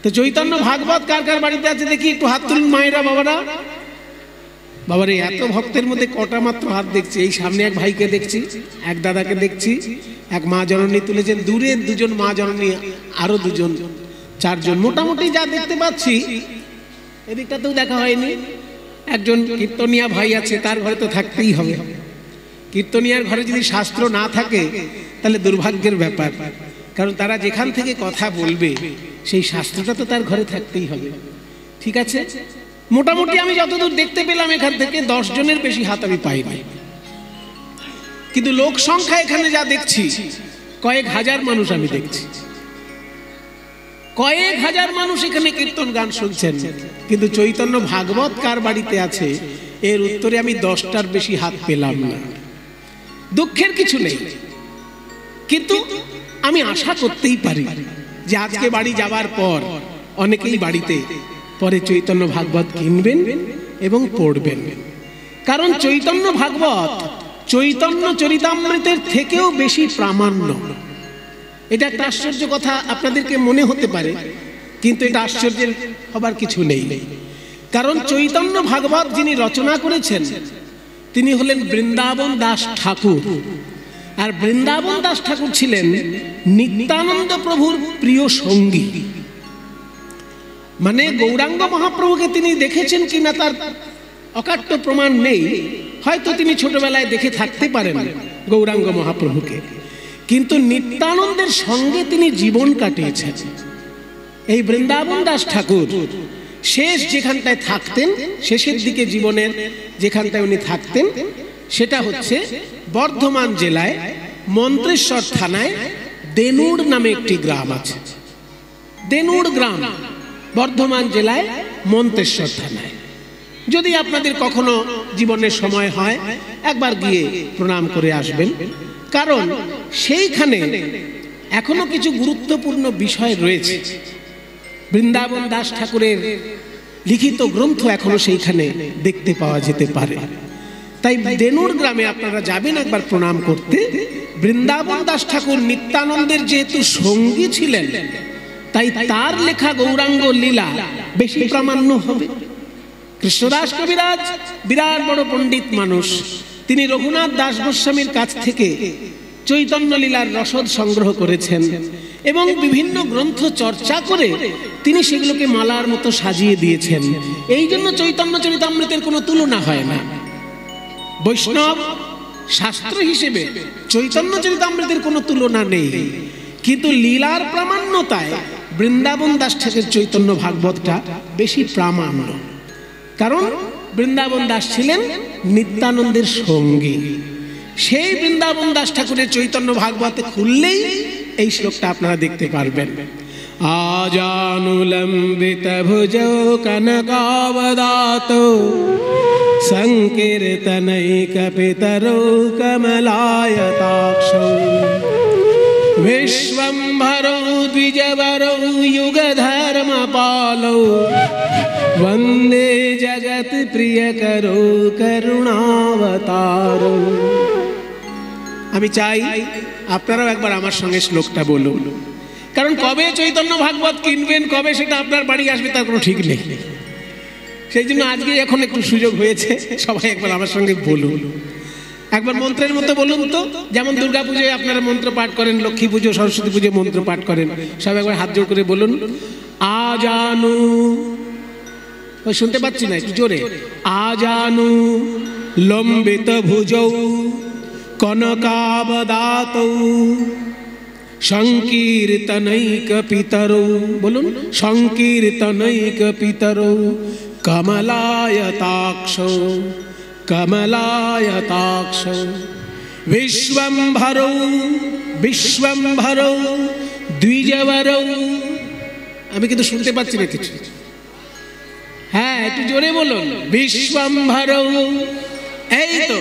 S1: তো চৈতন্য ভাগবত কার কার বাড়িতে আছে দেখি, একটু হাত তুলুন মায়েরা বাবারা। বাবারে, এত ভক্তের মধ্যে কটা মাত্র হাত দেখছি। এই সামনে এক ভাইকে দেখছি, এক দাদাকে দেখছি, এক মা জননী তুলেছেন, দূরে দুজন মা জননী, আরো দুজন, চারজন, মোটামুটি যা দেখতে পাচ্ছি। এদিকটাতেও দেখা হয়নি। একজন কীর্তনিয়া ভাই আছে, তার ঘরে তো থাকতেই হবে। কীর্তনিয়ার ঘরে যদি শাস্ত্র না থাকে তাহলে দুর্ভাগ্যের ব্যাপার, কারণ তারা যেখান থেকে কথা বলবে সেই শাস্ত্রটা তো তার ঘরে থাকতেই হবে। ঠিক আছে, মোটামুটি আমি যতদূর দেখতে পেলাম এখান থেকে 10 জনের বেশি হাত আমি পাইনি, কিন্তু লোক সংখ্যা এখানে যা দেখছি কয়েক হাজার মানুষ আমি দেখছি। কয়েক হাজার মানুষ এখানে কীর্তন গান শুনছেন, কিন্তু চৈতন্য ভাগবত কার বাড়িতে আছে এর উত্তরে আমি 10টার বেশি হাত পেলাম না। দুঃখের কিছু নেই, কিন্তু আমি আশা করতেই পারি যে আজকে বাড়ি যাবার পর অনেকেই বাড়িতে পরে চৈতন্য ভাগবত কিনবেন এবং পড়বেন। কারণ চৈতন্য ভাগবত চৈতন্য চরিতামৃতের থেকেও বেশি প্রামাণ্য। এটা একটা আশ্চর্য কথা আপনাদেরকে মনে হতে পারে, কিন্তু এটা আশ্চর্যের হবার কিছু নেই, কারণ চৈতন্য ভাগবত যিনি রচনা করেছেন তিনি হলেন বৃন্দাবন দাস ঠাকুর। আর বৃন্দাবন দাস ঠাকুর ছিলেন নিত্যানন্দ প্রভুর প্রিয় সঙ্গী। মানে গৌরাঙ্গ মহাপ্রভুকে তিনি দেখেছেন কিনা তার অকাট্য প্রমাণ নেই, হয়তো তিনি ছোটবেলায় দেখে থাকতে পারেন গৌরাঙ্গ মহাপ্রভুকে, কিন্তু নিত্যানন্দের সঙ্গে তিনি জীবন কাটিয়েছেন। এই বৃন্দাবন দাস ঠাকুর শেষ যেখানটায় থাকতেন, শেষের দিকে জীবনের যেখানটায় উনি থাকতেন, সেটা হচ্ছে বর্ধমান জেলায় মন্ত্রেশ্বর থানায় দেনুর নামে একটি গ্রাম আছে। দেনুর গ্রাম বর্ধমান জেলায় মন্ত্রেশ্বর থানায়। যদি আপনাদের কখনো জীবনের সময় হয় একবার গিয়ে প্রণাম করে আসবেন, কারণ সেইখানে এখনো কিছু গুরুত্বপূর্ণ বিষয় রয়েছে। বৃন্দাবন দাস ঠাকুরের লিখিত গ্রন্থ এখনো সেইখানে দেখতে পাওয়া যেতে পারে। তাই দেনুর গ্রামে আপনারা যাবেন একবার প্রণাম করতে। বৃন্দাবন দাস ঠাকুর নিত্যানন্দের যেহেতু সঙ্গী ছিলেন, তাই তার লেখা গৌরাঙ্গ লীলা বেশি প্রামাণ্য হবে। কৃষ্ণদাস কবিরাজ বিরাট বড় পণ্ডিত মানুষ, তিনি রঘুনাথ দাস গোস্বামীর কাছ থেকে চৈতন্য লীলার রসদ সংগ্রহ করেছেন এবং বিভিন্ন গ্রন্থ চর্চা করে তিনি সেগুলোকে মালার মতো সাজিয়ে দিয়েছেন। এই জন্য চৈতন্য চরিতামৃতের কোনো তুলনা হয় না। বৈষ্ণব শাস্ত্র হিসেবে চৈতন্য চরিতামৃতের কোনো তুলনা নেই, কিন্তু লীলার প্রামাণ্যতায় বৃন্দাবন দাস ঠাকুরের চৈতন্য ভাগবতটা বেশি প্রামাণ্য, কারণ বৃন্দাবন দাস ছিলেন নিত্যানন্দের সঙ্গী। সেই বৃন্দাবন দাস ঠাকুরের চৈতন্য ভাগবতে খুললেই এই শ্লোকটা আপনারা দেখতে পারবেন। আজানুলম্বিত ভুজৌ কনকাবদাতো সংকীর্তনৈক পিতরৌ কমলায়তাক্ষৌ विश्वम्भरो द्विजवरो युगधर्मपालो वन्दे जगत् प्रियकरो करुणावतारो। আমি চাই আপনারাও একবার আমার সঙ্গে শ্লোকটা বলুন, কারণ কবে চৈতন্য ভাগবত কিনবেন, কবে সেটা আপনার বাড়ি আসবে তার কোনো ঠিক নেই। সেই জন্য আজকে এখন একটু সুযোগ হয়েছে, সবাই একবার আমার সঙ্গে বলুন। একবার মন্ত্রের মতো বলুন তো, যেমন দুর্গা পুজোয় আপনারা মন্ত্র পাঠ করেন, লক্ষ্মী পুজো সরস্বতী পুজোয় মন্ত্র পাঠ করেন, সব একবার হাত জোড় করে বলুন আজানু। ওই শুনতে পাচ্ছি না, একটু জোরে। আজানু লম্বিত ভুজৌ কনকাবদাতৌ সংকীর্তনৈক পিতরৌ, বলুন সংকীর্তনৈক পিতরৌ কমলায়তাক্ষৌ কমলায়তাক্ষৌ বিশ্বম্ভরৌ বিশ্বম্ভরৌ দ্বিজবরৌ। আমি কিন্তু শুনতে পাচ্ছি না কিছু, হ্যাঁ একটু জোরে বলুন। বিশ্বম্ভরৌ, এই তো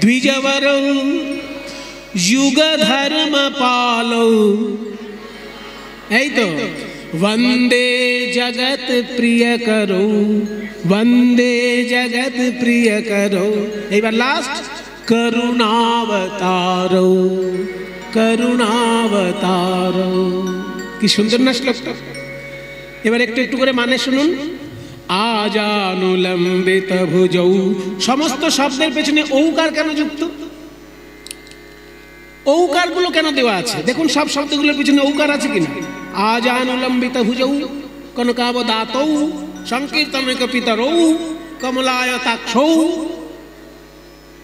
S1: দ্বিজবরৌ যুগ ধর্ম পালৌ, এই তো वंदे जगत प्रिय करो, वंदे जगत प्रिय करो। एबार लास्ट करुणावतारो करुणावतारो। কি সুন্দর না শ্লোকটা। এবার একটু একটু করে মানে শুনুন। আজানুলম্বিত ভুজৌ, সমস্ত শব্দের পেছনে ঔকার কেন যুক্ত? ঔকার গুলো কেন দেওয়া আছে দেখুন, সব শব্দগুলোর পিছনে ঔকার আছে কিনা। আজানুলম্বিত ভুজৌ কনকাবদাতৌ সংকীর্তনৈক পিতরৌ কমলায়তাক্ষৌ,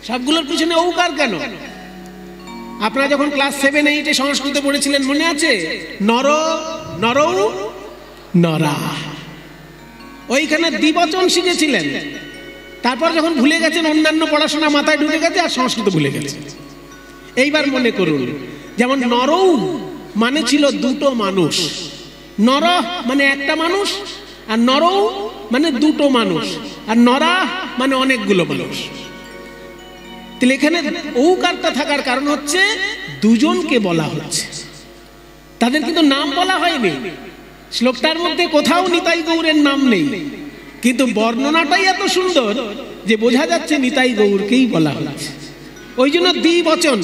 S1: সবগুলোর পিছনে ঔকার কেন? আপনারা যখন ক্লাস 7-8 সংস্কৃত পড়েছিলেন মনে আছে? নর নরৌ নরা, ওইখানে দ্বিবচন শিখেছিলেন। তারপর যখন ভুলে গেছেন, অন্যান্য পড়াশোনা মাথায় ঢুকে গেছে আর সংস্কৃত ভুলে গেছে। এইবার মনে করুন, যেমন নরৌ মানে ছিল দুটো মানুষ, নর মানে একটা মানুষ, আর নরৌ মানে দুটো মানুষ, আর নরা মানে অনেকগুলো মানুষ। তাহলে এখানে ঔকারটা থাকার কারণ হচ্ছে দুজনকে বলা হচ্ছে, তাদের কিন্তু নাম বলা হয়নি। শ্লোকটার মধ্যে কোথাও নিতাই গৌরের নাম নেই, কিন্তু বর্ণনাটাই এত সুন্দর যে বোঝা যাচ্ছে নিতাই গৌরকেই বলা হচ্ছে। ওই জন্য দ্বিবচন,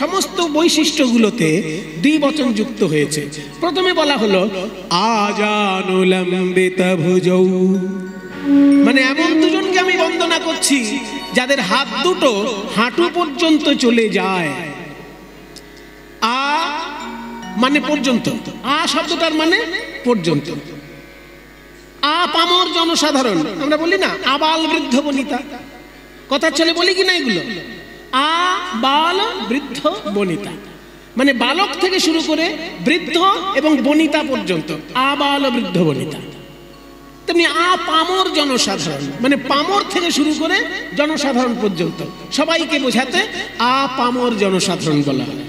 S1: সমস্ত বৈশিষ্ট্যগুলোতে দ্বিবচন যুক্ত হয়েছে। প্রথমে বলা হলো আজানুলম্বিত ভুজৌ, মানে এমন দুজনকে আমি বন্দনা করছি যাদের হাত দুটো হাঁটু পর্যন্ত চলে যায়। আ মানে পর্যন্ত, আ শব্দটার মানে পর্যন্ত। আ পামর জনসাধারণ, আমরা বলি না আবাল বৃদ্ধ বনিতা, কথা চলে বলি কিনা এগুলো। আ বাল বৃদ্ধ বনিতা মানে বালক থেকে শুরু করে বৃদ্ধ এবং বনিতা পর্যন্ত, আবাল বৃদ্ধ বনিতা। তেমনি আ পামর জনসাধারণ মানে পামর থেকে শুরু করে জনসাধারণ পর্যন্ত সবাইকে বোঝাতে আ পামর জনসাধারণ বলা হয়।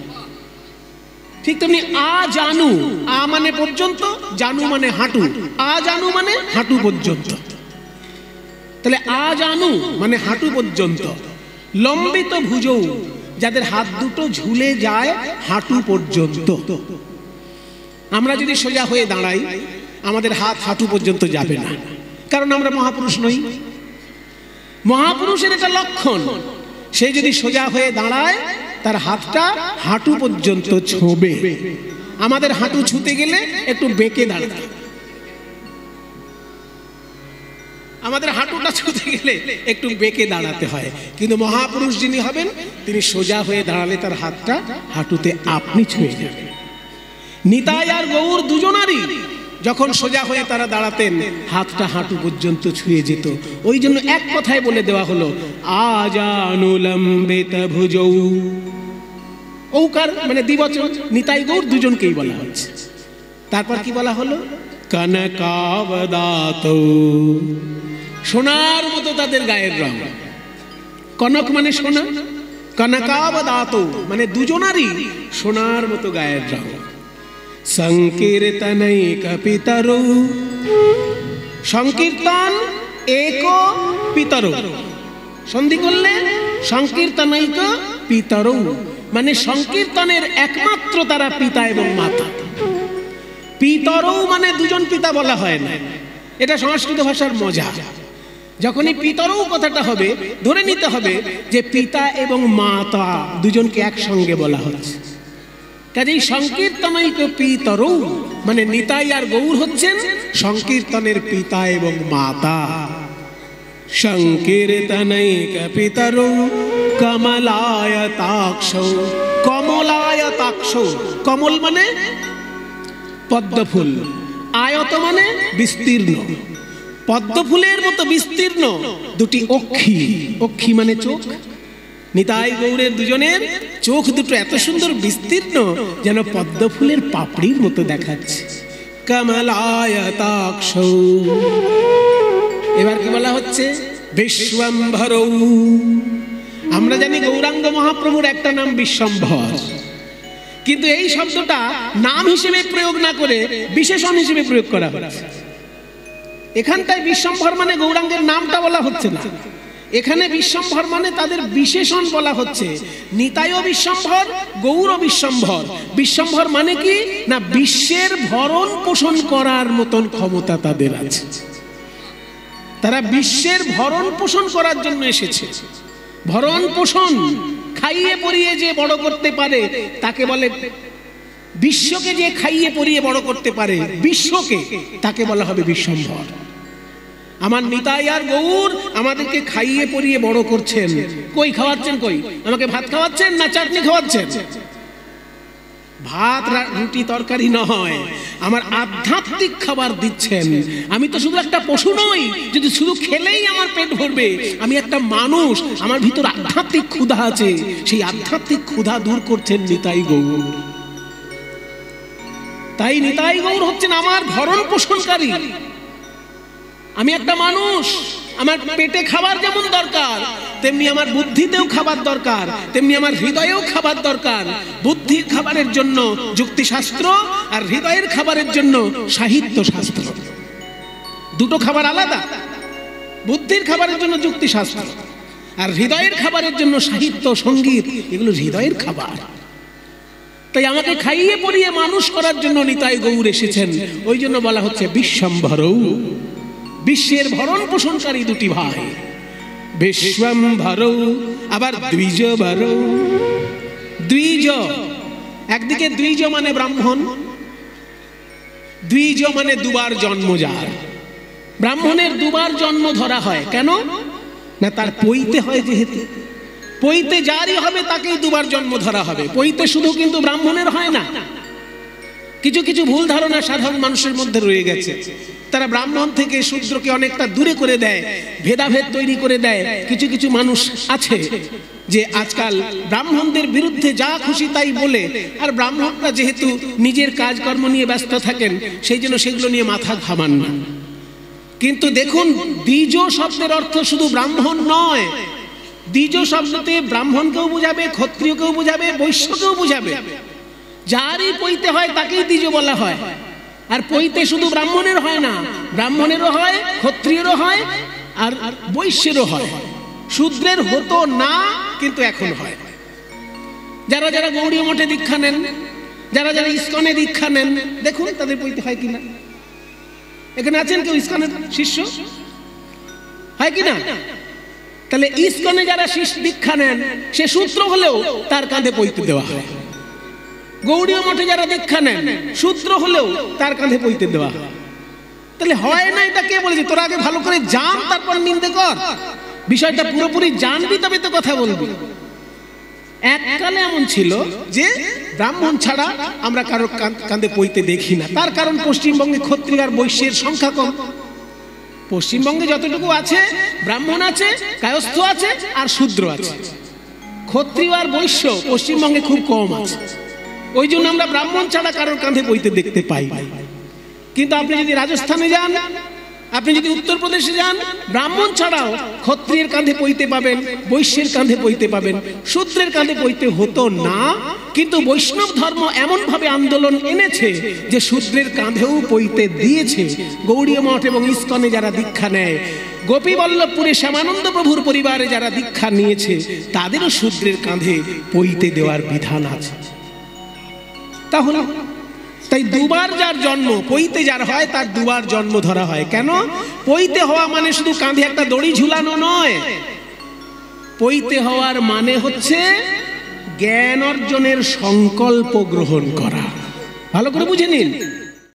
S1: ঠিক তেমনি আ জানু, আ মানে পর্যন্ত, জানু মানে হাঁটু, আ জানু মানে হাঁটু পর্যন্ত। তাহলে আ জানু মানে হাঁটু পর্যন্ত। লম্বিত ভুজৌ, যাদের হাত দুটো ঝুলে যায় হাঁটু পর্যন্ত। আমরা যদি সোজা হয়ে দাঁড়াই আমাদের হাত হাঁটু পর্যন্ত যাবে না, কারণ আমরা মহাপুরুষ নই। মহাপুরুষের এটা লক্ষণ, সে যদি সোজা হয়ে দাঁড়ায় তার হাতটা হাঁটু পর্যন্ত ছোঁবে। আমাদের হাঁটু ছুতে গেলে একটু বেঁকে দাঁড়াতে, আমাদের হাঁটুটা ছুতে গেলে একটু বেঁকে দাঁড়াতে হয়। কিন্তু মহাপুরুষ যিনি হবেন তিনি সোজা হয়ে দাঁড়ালে তার হাতটা হাঁটুতে আপনি ছুঁয়ে যাবে। নিতাই আর গৌর দুজনারই যখন সোজা হয়ে তারা দাঁড়াতেন হাতটা হাঁটু পর্যন্ত ছুঁয়ে যেত। ওই জন্য এক কথায় বলে দেওয়া হলো আজানুলম্বিত ভুজৌ। ঔকার মানে দ্বিবচন, নিতাই গৌর দুজনকেই বলা হচ্ছে। তারপর কি বলা হলো কনকাবদাতৌ, সোনার মতো তাদের গায়ের রং। কনক মানে সোনা, কনকাবদাতৌ মানে দুজনারই সোনার মতো গায়ের রং। সংকীর্তনৈক পিতরৌ, সংকীর্তন এক পিতরৌ, সন্ধি করলে সংকীর্তনৈক পিতরৌ মানে সংকীর্তনের একমাত্র তারা পিতা এবং মাতা। পিতরৌ মানে দুজন পিতা বলা হয় না, এটা সংস্কৃত ভাষার মজা। যখনই পিতরৌ কথাটা হবে ধরে নিতে হবে যে পিতা এবং মাতা দুজনকে একসঙ্গে বলা হচ্ছে। কাজেই সংকীর্তনৈক পিতরৌ মানে নিতাই আর গৌর হচ্ছেন সংকীর্তনের পিতা এবং মাতা। সংকীর্তনৈক পিতরৌ কমলায়তাক্ষৌ, কমলায়তাক্ষৌ, কমল মানে পদ্মফুল, আয়ত মানে বিস্তীর্ণ, পদ্মফুলের মতো বিস্তীর্ণ দুটি অক্ষি, অক্ষি মানে চোখ। নিতাই গৌরের দুজনের চোখ দুটো এত সুন্দর বিস্তীর্ণ যেন পদ্মফুলের পাপড়ির মতো দেখাচ্ছে। কমলায়তাক্ষৌ। এবার কি বলা হচ্ছে বিশ্বম্ভরৌ। আমরা জানি গৌরাঙ্গ মহাপ্রভুর একটা নাম বিশ্বম্ভর, কিন্তু এই শব্দটা নাম হিসেবে প্রয়োগ না করে বিশেষণ হিসেবে প্রয়োগ করা হচ্ছে। এখানটায় বিশ্বম্ভর মানে গৌরাঙ্গের নামটা বলা হচ্ছে না, এখানে বিশ্বম্ভর মানে তাদের বিশেষণ বলা হচ্ছে। নিতাইও বিশ্বম্ভর, গৌর বিশ্বম্ভর। বিশ্বম্ভর মানে কি না বিশ্বের ভরণ পোষণ করার মতন ক্ষমতা তাদের আছে। তারা বিশ্বের ভরণ পোষণ করার জন্য এসেছে। ভরণ পোষণ খাইয়ে পরিয়ে যে বড় করতে পারে তাকে বলে, বিশ্বকে যে খাইয়ে পরিয়ে বড় করতে পারে বিশ্বকে, তাকে বলা হবে বিশ্বম্ভর। আমার নিতাই আর গৌর আমাদেরকে খাইয়ে পরিয়ে বড় করছেন। কই খাওয়াচ্ছেন? কই আমাকে ভাত খাওয়াচ্ছেন না চাটনি খাওয়াচ্ছেন? ভাত রুটি তরকারি নয়, আমার আধ্যাত্মিক খাবার দিচ্ছেন। আমি তো শুধু একটা পশু নই যদি শুধু খেলেই আমার পেট ভরবে, আমি একটা মানুষ, আমার ভিতর আধ্যাত্মিক ক্ষুধা আছে, সেই আধ্যাত্মিক ক্ষুধা দূর করছেন নিতাই গৌর। তাই নিতাই গৌর হচ্ছেন আমার ভরণ পোষণকারী। আমি একটা মানুষ, আমার পেটে খাবার যেমন দরকার তেমনি আমার বুদ্ধিতেও খাবার দরকার, তেমনি আমার হৃদয়েও খাবার দরকার। বুদ্ধির খাবারের জন্য যুক্তিশাস্ত্র আর হৃদয়ের খাবারের জন্য সাহিত্য শাস্ত্র, দুটো খাবার আলাদা। বুদ্ধির খাবারের জন্য যুক্তিশাস্ত্র আর হৃদয়ের খাবারের জন্য সাহিত্য সঙ্গীত, এগুলো হৃদয়ের খাবার। তাই আমাকে খাইয়ে পরিয়ে মানুষ করার জন্য নিতাই গৌর এসেছেন। ওই জন্য বলা হচ্ছে বিশ্বম্ভরৌ, বিশ্বের ভরণ পোষণকারী দুটি ভাই। বিশ্বম্ভরৌ, আবার দ্বিজবরৌ। দ্বিজ, একদিকে দ্বিজ মানে ব্রাহ্মণ, দ্বিজ মানে দুবার জন্ম যার। ব্রাহ্মণের দুবার জন্ম ধরা হয় কেন না, তার পৈতে হয় যেহেতু। পৈতে যারই হবে তাকেই দুবার জন্ম ধরা হবে। পৈতে শুধু কিন্তু ব্রাহ্মণের হয় না। কিছু কিছু ভুল ধারণা সাধারণ মানুষের মধ্যে রয়ে গেছে। তারা ব্রাহ্মণ থেকে শূদ্রকে অনেকটা দূরে করে দেয়, ভেদাভেদ তৈরি করে দেয়। কিছু কিছু মানুষ আছে যে আজকাল ব্রাহ্মণদের বিরুদ্ধে যা খুশি তাই বলে, আর ব্রাহ্মণরা যেহেতু নিজের কাজকর্ম নিয়ে ব্যস্ত থাকেন সেই জন্য সেগুলো নিয়ে মাথা ঘামান না। কিন্তু দেখুন, দ্বিজ শব্দের অর্থ শুধু ব্রাহ্মণ নয়। দ্বিজ শব্দতে ব্রাহ্মণকেও বোঝাবে, ক্ষত্রিয়কেও বোঝাবে, বৈশ্যকেও বোঝাবে। যারই পৈতে হয় তাকেই দ্বিজ বলা হয়। আর পৈতে শুধু ব্রাহ্মণের হয় না, ব্রাহ্মণেরও হয়, ক্ষত্রিয়েরও হয়, আর বৈশ্যেরও হয়। শূদ্রের হতো না, কিন্তু এখন হয়। যারা যারা গৌড়ীয় মঠে দীক্ষা নেন, যারা যারা ইস্কনে দীক্ষা নেন, দেখুন তাদের পৈতে হয় কিনা। এখানে আছেন কেউ ইস্কনের শিষ্য? হয় কিনা? তাহলে ইস্কনে যারা শিষ্য দীক্ষা নেন, সে সূত্র হলেও তার কাঁধে পৈতে দেওয়া হয়। গৌড়ীয় মঠে যারা দীক্ষা নেন, সূত্র হলেও তার কাঁধে পৈতে দেওয়া হয়। তাহলে হয় না, এটা কে বলেছে? তোরা আগে ভালো করে জান, তারপর নিন্দে কর। বিষয়টা পুরোপুরি জানবি তবে তো কথা বলবি। এককালে এমন ছিল যে ব্রাহ্মণ ছাড়া আমরা কারো কাঁধে পৈতে দেখি না। তার কারণ পশ্চিমবঙ্গে ক্ষত্রিয় আর বৈশ্যের সংখ্যা কম। পশ্চিমবঙ্গে যতটুকু আছে, ব্রাহ্মণ আছে, কায়স্থ আছে, আর শূদ্র আছে। ক্ষত্রিয় আর বৈশ্য পশ্চিমবঙ্গে খুব কম আছে। ওই জন্য আমরা ব্রাহ্মণ ছাড়া কারোর কাঁধে পৈতে দেখতে পাই। কিন্তু আপনি যদি রাজস্থানে যান, আপনি যদি উত্তরপ্রদেশে যান, ব্রাহ্মণ ছাড়াও ক্ষত্রিয়ের কাঁধে পৈতে পাবেন, বৈশ্যের কাঁধে পৈতে পাবেন। শূদ্রের কাঁধে পৈতে হতো না, কিন্তু বৈষ্ণব ধর্ম এমনভাবে আন্দোলন এনেছে যে শূদ্রের কাঁধেও পৈতে দিয়েছে। গৌড়ীয় মঠ এবং ইস্কনে যারা দীক্ষা নেয়, গোপীবল্লভপুরে শ্যামানন্দ প্রভুর পরিবারে যারা দীক্ষা নিয়েছে, তাদেরও শূদ্রের কাঁধে পৈতে দেওয়ার বিধান আছে। তাহলে তাই দুবার যার জন্ম, পৈতে যার হয় তার দুবার জন্ম ধরা হয়। কেন? পৈতে হওয়া মানে শুধু কাঁধে একটা দড়ি ঝুলানো নয়। পৈতে হওয়ার মানে হচ্ছে জ্ঞান অর্জনের সংকল্প গ্রহণ করা। ভালো করে বুঝে নিন।